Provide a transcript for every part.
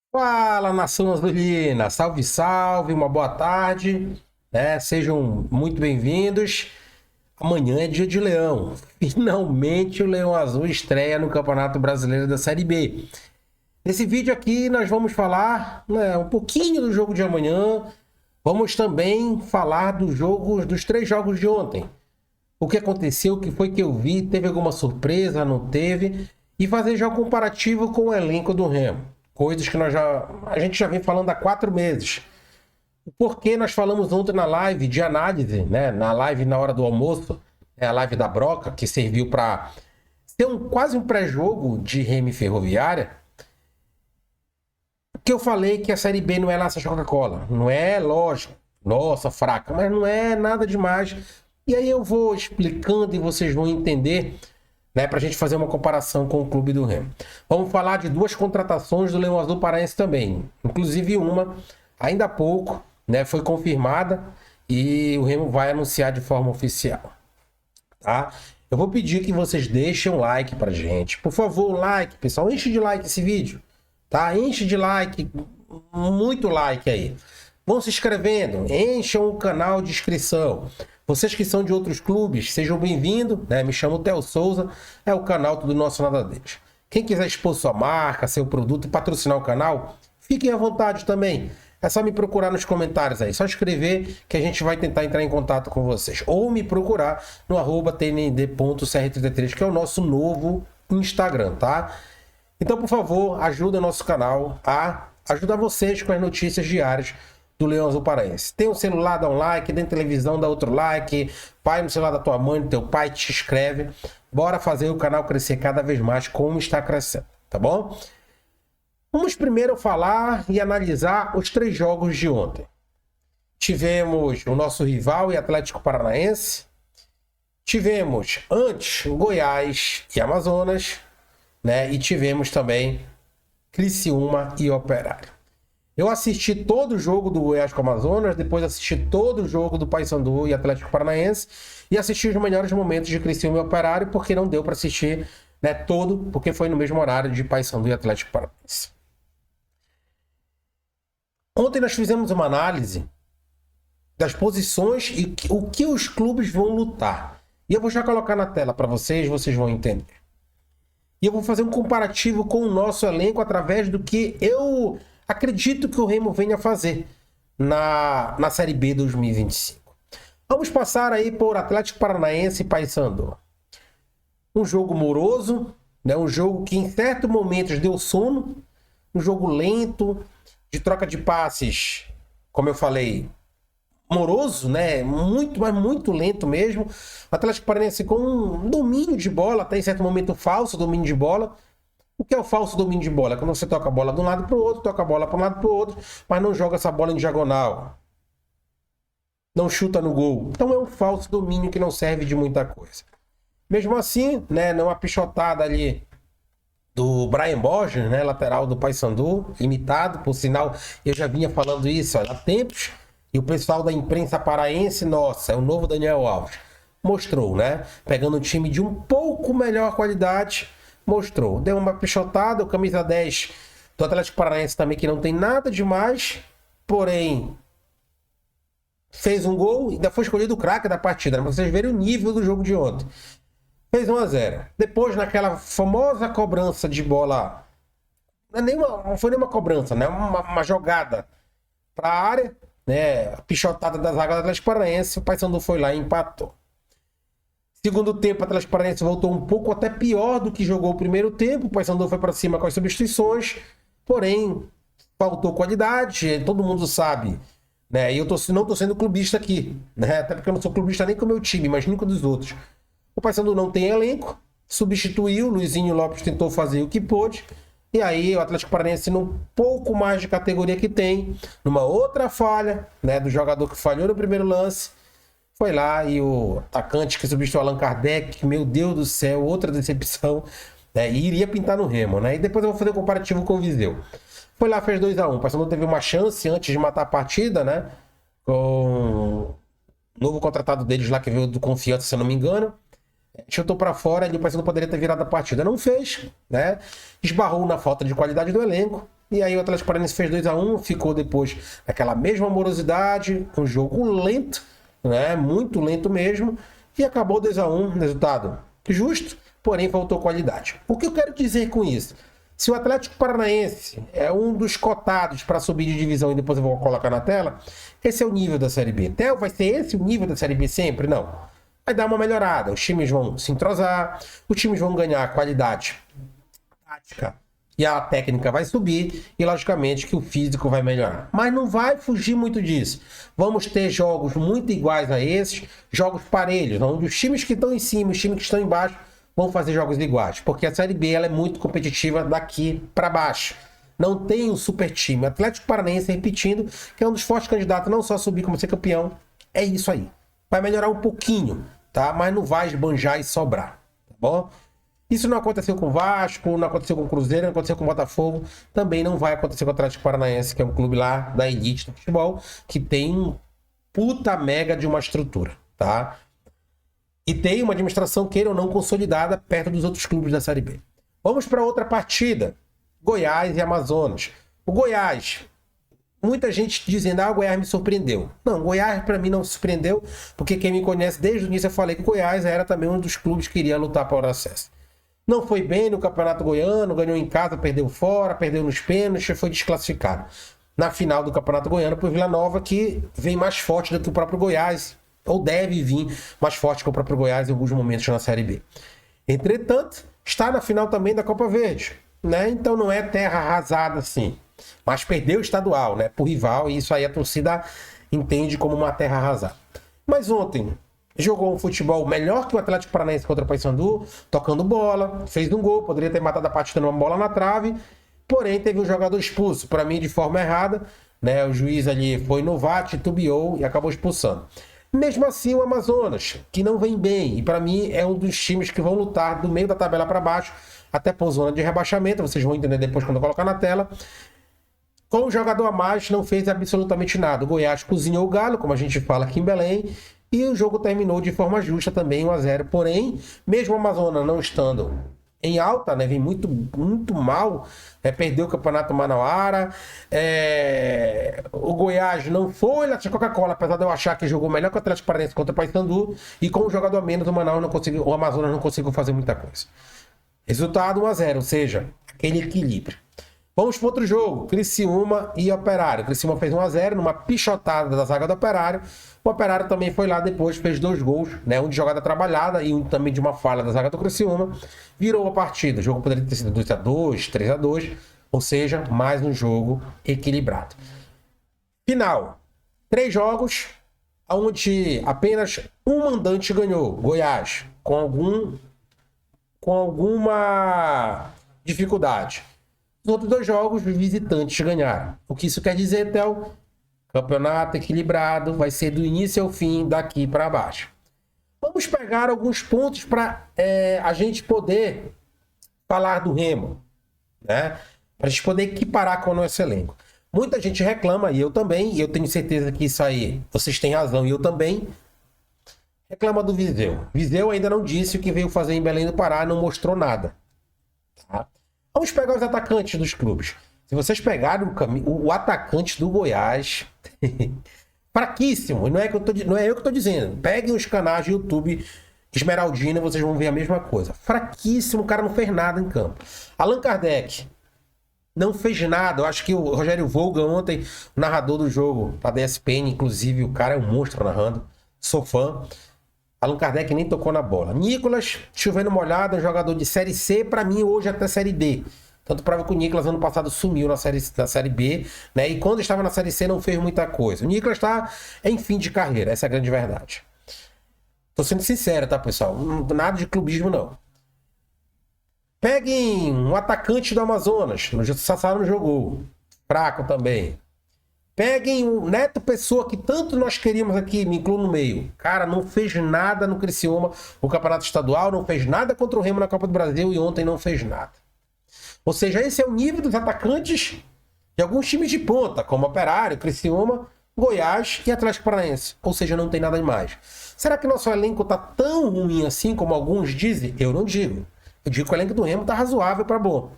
Fala, nação azulina! Salve, salve, uma boa tarde, né? Sejam muito bem-vindos. Amanhã é dia de Leão. Finalmente o Leão Azul estreia no Campeonato Brasileiro da Série B. Nesse vídeo aqui nós vamos falar, né, um pouquinho do jogo de amanhã. Vamos também falar dos três jogos de ontem. O que aconteceu, o que foi que eu vi, teve alguma surpresa, não teve? E fazer já um comparativo com o elenco do Remo. Coisas que a gente já vem falando há 4 meses. Porque nós falamos ontem na live de análise, né? Na live na hora do almoço, a live da Broca, que serviu para ser quase um pré-jogo de Remo e Ferroviária. Que eu falei que a Série B não é nossa Coca-Cola. Não é, lógico, nossa, fraca, mas não é nada demais. E aí eu vou explicando e vocês vão entender, né, para a gente fazer uma comparação com o Clube do Remo. Vamos falar de duas contratações do Leão Azul Paraense também. Inclusive uma, ainda há pouco, né, foi confirmada e o Remo vai anunciar de forma oficial, tá? Eu vou pedir que vocês deixem um like pra gente. Por favor, um like, pessoal. Enche de like esse vídeo, tá? Enche de like, muito like aí. Vão se inscrevendo, encham o canal de inscrição. Vocês que são de outros clubes, sejam bem-vindos, né? Me chamo Theo Souza, é o canal Tudo Nosso Nada Deles. Quem quiser expor sua marca, seu produto e patrocinar o canal, fiquem à vontade também. É só me procurar nos comentários aí, só escrever que a gente vai tentar entrar em contato com vocês. Ou me procurar no @tnd.cr33, que é o nosso novo Instagram, tá? Então, por favor, ajuda o nosso canal a ajudar vocês com as notícias diárias do Leão Azul Paraense. Tem um celular, dá um like, tem televisão, dá outro like, pai no celular da tua mãe, do teu pai, te inscreve. Bora fazer o canal crescer cada vez mais como está crescendo, tá bom? Vamos primeiro falar e analisar os três jogos de ontem. Tivemos o nosso rival e Atlético Paranaense. Tivemos antes Goiás e Amazonas, né? E tivemos também Criciúma e Operário. Eu assisti todo o jogo do Goiás com o Amazonas, depois assisti todo o jogo do Paysandu e Atlético Paranaense e assisti os melhores momentos de Criciúma e Operário, porque não deu para assistir, né, todo, porque foi no mesmo horário de Paysandu e Atlético Paranaense. Ontem nós fizemos uma análise das posições e o que os clubes vão lutar. E eu vou já colocar na tela para vocês, vocês vão entender. E eu vou fazer um comparativo com o nosso elenco através do que eu acredito que o Remo venha fazer na Série B 2025. Vamos passar aí por Atlético Paranaense e Paysandu. Um jogo moroso, né? Um jogo que em certos momentos deu sono, um jogo lento, de troca de passes, como eu falei, moroso, né? Muito, mas muito lento mesmo. O Atlético Paranaense com um domínio de bola, até em certo momento falso domínio de bola. O que é o falso domínio de bola? É quando você toca a bola de um lado para o outro, toca a bola para um lado para o outro, mas não joga essa bola em diagonal. Não chuta no gol. Então é um falso domínio que não serve de muita coisa. Mesmo assim, né, numa pichotada ali do Brian Borges, né, lateral do Paysandu, imitado, por sinal, eu já vinha falando isso há tempos, e o pessoal da imprensa paraense, nossa, é o novo Daniel Alves. Mostrou, né? Pegando um time de um pouco melhor qualidade, mostrou. Deu uma pichotada, o camisa 10 do Atlético Paranaense também, que não tem nada demais, porém, fez um gol, ainda foi escolhido o craque da partida, né? Pra vocês verem o nível do jogo de ontem. Fez 1-0. Depois, naquela famosa cobrança de bola, não foi nenhuma cobrança, né? Uma jogada para a área, né? A pichotada da zaga do Atlético Paranaense, o Paysandu foi lá e empatou. Segundo tempo, o Atlético Paranaense voltou um pouco até pior do que jogou o primeiro tempo. O Paysandu foi para cima com as substituições, porém, faltou qualidade, todo mundo sabe, né? E eu não tô sendo clubista aqui, né? Até porque eu não sou clubista nem com o meu time, mas nem com dos outros. O Paysandu não tem elenco, substituiu, o Luizinho Lopes tentou fazer o que pôde, e aí o Atlético Paranaense, num pouco mais de categoria que tem, numa outra falha, né, do jogador que falhou no primeiro lance, foi lá e o atacante que substituiu Allan Kardec, meu Deus do céu, outra decepção, né, e iria pintar no Remo, né, e depois eu vou fazer um comparativo com o Viseu. Foi lá, fez 2-1, o Paysandu teve uma chance antes de matar a partida, né, com o novo contratado deles lá, que veio do Confiança, se eu não me engano, chutou para fora e o Paysandu poderia ter virado a partida. Não fez, né? Esbarrou na falta de qualidade do elenco E aí o Atlético Paranaense fez 2-1, ficou depois naquela mesma morosidade, um jogo lento, né? Muito lento mesmo, e acabou 2-1, resultado justo, porém faltou qualidade. O que eu quero dizer com isso? Se o Atlético Paranaense é um dos cotados para subir de divisão, e depois eu vou colocar na tela, esse é o nível da Série B. Então, vai ser esse o nível da Série B sempre? Não. Vai dar uma melhorada. Os times vão se entrosar, os times vão ganhar qualidade tática e a técnica vai subir e, logicamente, que o físico vai melhorar. Mas não vai fugir muito disso. Vamos ter jogos muito iguais a esses, jogos parelhos, onde os times que estão em cima e os times que estão embaixo vão fazer jogos iguais, porque a Série B ela é muito competitiva daqui para baixo. Não tem um super time. O Atlético Paranaense, repetindo, que é um dos fortes candidatos não só a subir como ser campeão, é isso aí. Vai melhorar um pouquinho, tá? Mas não vai esbanjar e sobrar, tá bom? Isso não aconteceu com o Vasco, não aconteceu com o Cruzeiro, não aconteceu com o Botafogo, também não vai acontecer com o Atlético Paranaense, que é um clube lá da elite do futebol, que tem um puta mega de uma estrutura, tá? E tem uma administração, queira ou não, consolidada perto dos outros clubes da Série B. Vamos para outra partida. Goiás e Amazonas. O Goiás, muita gente dizendo, o Goiás me surpreendeu. Não, o Goiás para mim não surpreendeu, porque quem me conhece desde o início eu falei que o Goiás era também um dos clubes que iria lutar para o acesso. Não foi bem no Campeonato Goiano, ganhou em casa, perdeu fora, perdeu nos pênaltis e foi desclassificado. Na final do Campeonato Goiano por Vila Nova, que vem mais forte do que o próprio Goiás, ou deve vir mais forte que o próprio Goiás em alguns momentos na Série B. Entretanto, está na final também da Copa Verde, né? Então não é terra arrasada assim. Mas perdeu o estadual, né? Por rival, e isso aí a torcida entende como uma terra arrasada. Mas ontem jogou um futebol melhor que o Atlético Paranaense contra o Paysandu, tocando bola, fez um gol, poderia ter matado a partida numa bola na trave, porém teve um jogador expulso, para mim de forma errada, né? O juiz ali foi novato, titubeou e acabou expulsando. Mesmo assim, o Amazonas, que não vem bem, e para mim é um dos times que vão lutar do meio da tabela para baixo, até por zona de rebaixamento, vocês vão entender depois quando eu colocar na tela. Com um jogador a mais, não fez absolutamente nada. O Goiás cozinhou o galo, como a gente fala aqui em Belém, e o jogo terminou de forma justa também, 1-0. Porém, mesmo o Amazonas não estando em alta, né, vem muito, muito mal, perdeu o Campeonato Manauara, o Goiás não foi na Coca-Cola, apesar de eu achar que jogou melhor que o Atlético Paranaense contra o Paysandu, e com um jogador a menos, o Amazonas não conseguiu fazer muita coisa. Resultado 1-0, ou seja, aquele equilíbrio. Vamos para outro jogo, Criciúma e Operário. Criciúma fez 1-0 numa pichotada da zaga do Operário. O Operário também foi lá depois, fez 2 gols, né? Um de jogada trabalhada e um também de uma falha da zaga do Criciúma. Virou a partida. O jogo poderia ter sido 2-2, 3-2, ou seja, mais um jogo equilibrado. Final, 3 jogos, onde apenas um mandante ganhou, Goiás, com alguma dificuldade. Os outros 2 jogos, os visitantes ganharam. O que isso quer dizer, Théo? Campeonato equilibrado, vai ser do início ao fim, daqui para baixo. Vamos pegar alguns pontos para a gente poder falar do Remo, né? Para a gente poder equiparar com o nosso elenco. Muita gente reclama, e eu também, e eu tenho certeza que isso aí, vocês têm razão, e eu também, reclama do Viseu. Viseu ainda não disse o que veio fazer em Belém do Pará, não mostrou nada. Tá? Vamos pegar os atacantes dos clubes. Se vocês pegarem o atacante do Goiás, fraquíssimo, não é eu que estou dizendo. Peguem os canais de YouTube Esmeraldina, vocês vão ver a mesma coisa. Fraquíssimo, o cara não fez nada em campo. Allan Kardec não fez nada. Eu acho que o Rogério Volga ontem, o narrador do jogo da ESPN, inclusive, o cara é um monstro narrando. Sou fã. Allan Kardec nem tocou na bola. Nicolas, chovendo molhado, um jogador de Série C, para mim hoje até Série D. Tanto prova que o Nicolas ano passado sumiu na série B, né? E quando estava na Série C não fez muita coisa. O Nicolas está em fim de carreira, essa é a grande verdade. Tô sendo sincero, tá, pessoal? Nada de clubismo, não. Peguem um atacante do Amazonas. O Sassá não jogou. Fraco também. Peguem o Neto Pessoa, que tanto nós queríamos aqui, me incluo no meio. Cara, não fez nada no Criciúma, o Campeonato Estadual, não fez nada contra o Remo na Copa do Brasil e ontem não fez nada. Ou seja, esse é o nível dos atacantes de alguns times de ponta, como Operário, Criciúma, Goiás e Atlético Paranaense. Ou seja, não tem nada demais. Será que nosso elenco tá tão ruim assim como alguns dizem? Eu não digo. Eu digo que o elenco do Remo tá razoável para bom.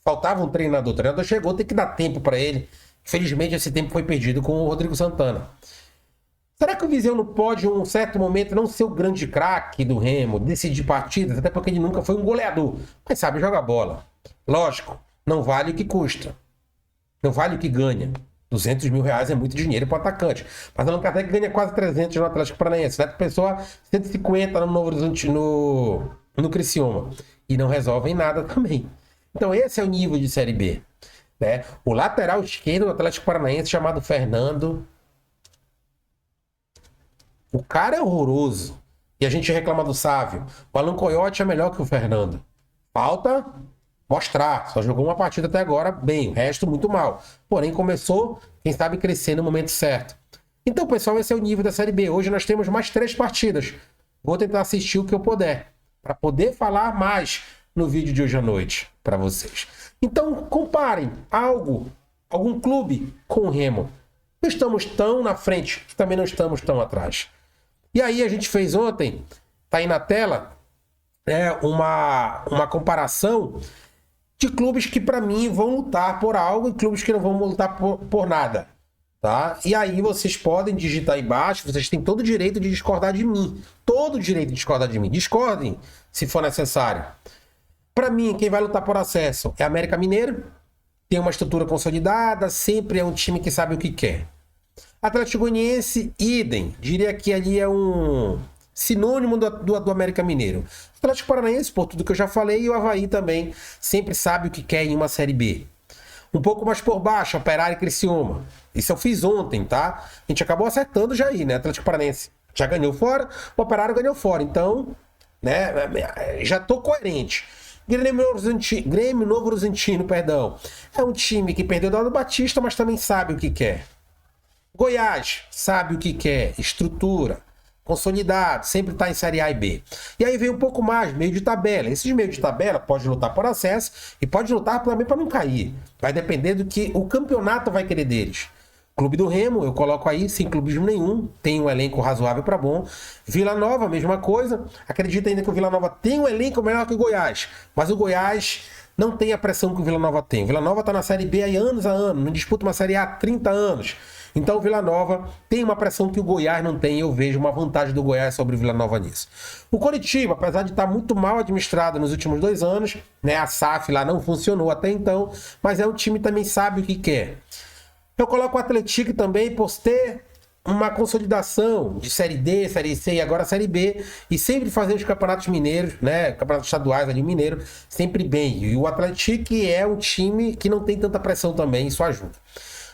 Faltava um treinador. O treinador chegou, tem que dar tempo para ele. Infelizmente, esse tempo foi perdido com o Rodrigo Santana. Será que o Viseu não pode, em um certo momento, não ser o grande craque do Remo, decidir partidas, até porque ele nunca foi um goleador, mas sabe jogar bola? Lógico, não vale o que custa. Não vale o que ganha. 200 mil reais é muito dinheiro para o atacante. Mas Allan Kardec ganha quase 300 no Atlético Paranaense. Neto Pessoa, 150 no Novo Horizonte, no Criciúma. E não resolvem nada também. Então esse é o nível de Série B. Né? O lateral esquerdo do Atlético Paranaense, chamado Fernando. O cara é horroroso. E a gente reclama do Sávio. O Alan Coyote é melhor que o Fernando. Falta mostrar. Só jogou uma partida até agora bem. O resto muito mal. Porém começou, quem sabe, crescer no momento certo. Então, pessoal, esse é o nível da Série B. Hoje nós temos mais 3 partidas. Vou tentar assistir o que eu puder. Para poder falar mais no vídeo de hoje à noite para vocês. Então, comparem algum clube com o Remo. Não estamos tão na frente, também não estamos tão atrás. E aí a gente fez ontem, tá aí na tela, uma comparação de clubes que para mim vão lutar por algo e clubes que não vão lutar por nada. Tá? E aí vocês podem digitar aí embaixo, vocês têm todo o direito de discordar de mim. Todo o direito de discordar de mim. Discordem, se for necessário. Para mim, quem vai lutar por acesso é América Mineiro. Tem uma estrutura consolidada, sempre é um time que sabe o que quer. Atlético Goianiense, idem. Diria que ali é um sinônimo do América Mineiro. Atlético Paranaense, por tudo que eu já falei, e o Avaí também sempre sabe o que quer em uma Série B. Um pouco mais por baixo, Operário e Criciúma. Isso eu fiz ontem, tá? A gente acabou acertando já aí, né? Atlético Paranaense já ganhou fora, o Operário ganhou fora. Então, né? Já tô coerente. Grêmio Novo Horizontino, perdão. É um time que perdeu do Eduardo Batista, mas também sabe o que quer. Goiás sabe o que quer, estrutura, consolidado, sempre está em Série A e B. E aí vem um pouco mais, meio de tabela. Esses meio de tabela pode lutar por acesso e pode lutar também para não cair. Vai depender do que o campeonato vai querer deles. Clube do Remo, eu coloco aí, sem clubismo nenhum, tem um elenco razoável para bom. Vila Nova, mesma coisa. Acredito ainda que o Vila Nova tem um elenco melhor que o Goiás, mas o Goiás não tem a pressão que o Vila Nova tem. O Vila Nova está na Série B há anos, não disputa uma Série A há 30 anos. Então o Vila Nova tem uma pressão que o Goiás não tem, e eu vejo uma vantagem do Goiás sobre o Vila Nova nisso. O Coritiba, apesar de estar muito mal administrado nos últimos 2 anos, né, a SAF lá não funcionou até então, mas é um time que também sabe o que quer. Eu coloco o Atlético também por ter uma consolidação de Série D, Série C e agora Série B, e sempre fazer os campeonatos mineiros, né, campeonatos estaduais ali mineiro, sempre bem. E o Atlético é um time que não tem tanta pressão também, isso ajuda.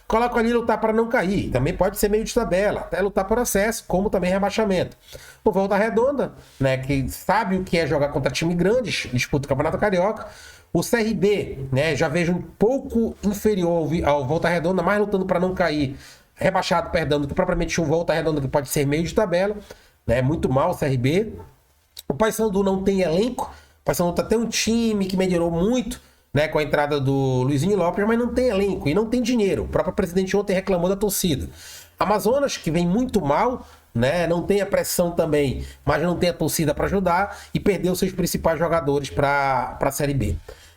Coloco ali lutar para não cair, também pode ser meio de tabela, até lutar por acesso, como também rebaixamento. O Volta Redonda, né, que sabe o que é jogar contra time grandes, disputa o Campeonato Carioca. O CRB, né, já vejo um pouco inferior ao Volta Redonda, mais lutando para não cair, rebaixado, perdão, do que propriamente o Volta Redonda, que pode ser meio de tabela, né, muito mal o CRB. O Paysandu não tem elenco, o Paysandu tem um time que melhorou muito, né, com a entrada do Luizinho Lopes, mas não tem elenco e não tem dinheiro. O próprio presidente ontem reclamou da torcida. Amazonas, que vem muito mal, né, não tem a pressão também, mas não tem a torcida para ajudar e perdeu seus principais jogadores para a Série B.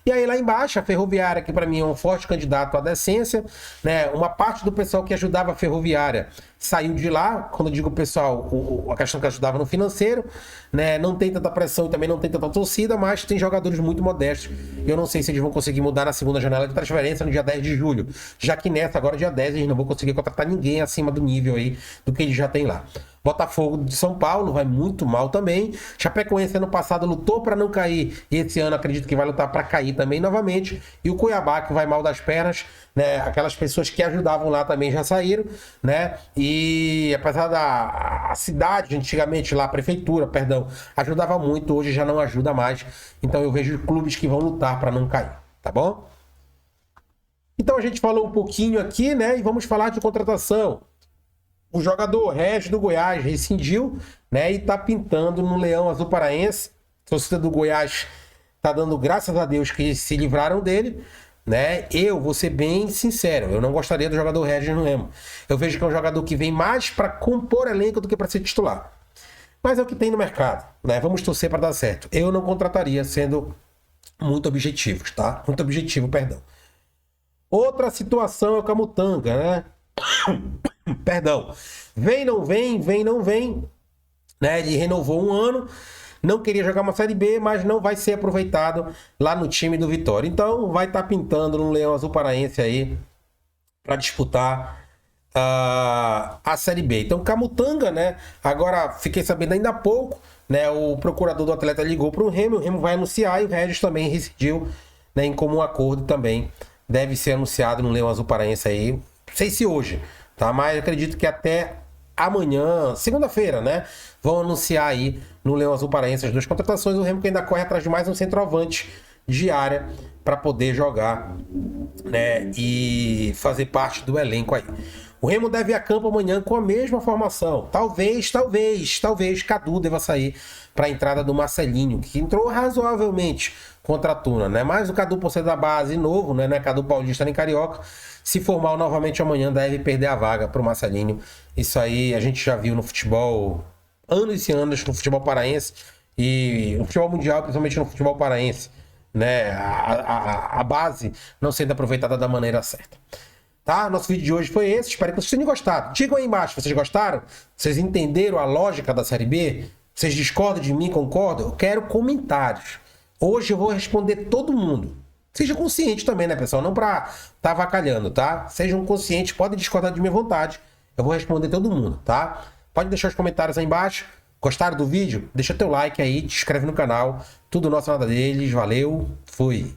E aí lá embaixo, a Ferroviária, que para mim é um forte candidato à decência, né? Uma parte do pessoal que ajudava a Ferroviária saiu de lá. Quando eu digo pessoal, a questão que ajudava no financeiro, né? Não tem tanta pressão e também não tem tanta torcida, mas tem jogadores muito modestos. Eu não sei se eles vão conseguir mudar na segunda janela de transferência no dia 10 de julho, já que nessa, agora dia 10, eles não vão conseguir contratar ninguém acima do nível aí do que eles já têm lá. Botafogo de São Paulo vai muito mal também. Chapecoense ano passado lutou para não cair e esse ano acredito que vai lutar para cair também novamente. E o Cuiabá, que vai mal das pernas, né? Aquelas pessoas que ajudavam lá também já saíram, né? E apesar da cidade, antigamente lá, a prefeitura, perdão, ajudava muito, hoje já não ajuda mais. Então eu vejo clubes que vão lutar para não cair, tá bom? Então a gente falou um pouquinho aqui, né? E vamos falar de contratação. O jogador Regis do Goiás rescindiu, né? E tá pintando no Leão Azul Paraense. A torcida do Goiás tá dando graças a Deus que se livraram dele, né? Eu vou ser bem sincero, eu não gostaria do jogador Regis no Remo. Eu vejo que é um jogador que vem mais para compor elenco do que para ser titular. Mas é o que tem no mercado, né? Vamos torcer para dar certo. Eu não contrataria sendo muito objetivos, tá? Muito objetivo, perdão. Outra situação é o Camutanga, né? Perdão. Vem, não vem, vem, não vem. Né? Ele renovou um ano, não queria jogar uma Série B, mas não vai ser aproveitado lá no time do Vitória. Então vai estar pintando no Leão Azul Paraense aí para disputar a Série B. Então Camutanga, né? Agora fiquei sabendo ainda há pouco, né? O procurador do atleta ligou para o Remo vai anunciar e o Regis também rescindiu, né? Em comum acordo também deve ser anunciado no Leão Azul Paraense aí. Não sei se hoje, tá? Mas acredito que até amanhã, segunda-feira, né? Vão anunciar aí no Leão Azul Paraense as duas contratações. O Remo que ainda corre atrás de mais um centroavante de área para poder jogar, né? E fazer parte do elenco aí. O Remo deve ir a campo amanhã com a mesma formação. Talvez Cadu deva sair para a entrada do Marcelinho, que entrou razoavelmente contra a Tuna, né? Mas o Cadu, por ser da base novo, né? Não é Cadu paulista nem carioca. Se for mal novamente amanhã, deve perder a vaga para o Marcelinho. Isso aí a gente já viu no futebol, anos e anos no futebol paraense e no futebol mundial, principalmente no futebol paraense, né? A base não sendo aproveitada da maneira certa. Tá? Nosso vídeo de hoje foi esse. Espero que vocês tenham gostado. Digam aí embaixo, vocês gostaram? Vocês entenderam a lógica da Série B? Vocês discordam de mim, concordam? Eu quero comentários. Hoje eu vou responder todo mundo. Seja consciente também, né, pessoal? Não pra tá avacalhando, tá? Sejam conscientes, podem discordar de minha vontade. Eu vou responder todo mundo, tá? Pode deixar os comentários aí embaixo. Gostaram do vídeo? Deixa teu like aí, te inscreve no canal. Tudo nosso, nada deles. Valeu, fui!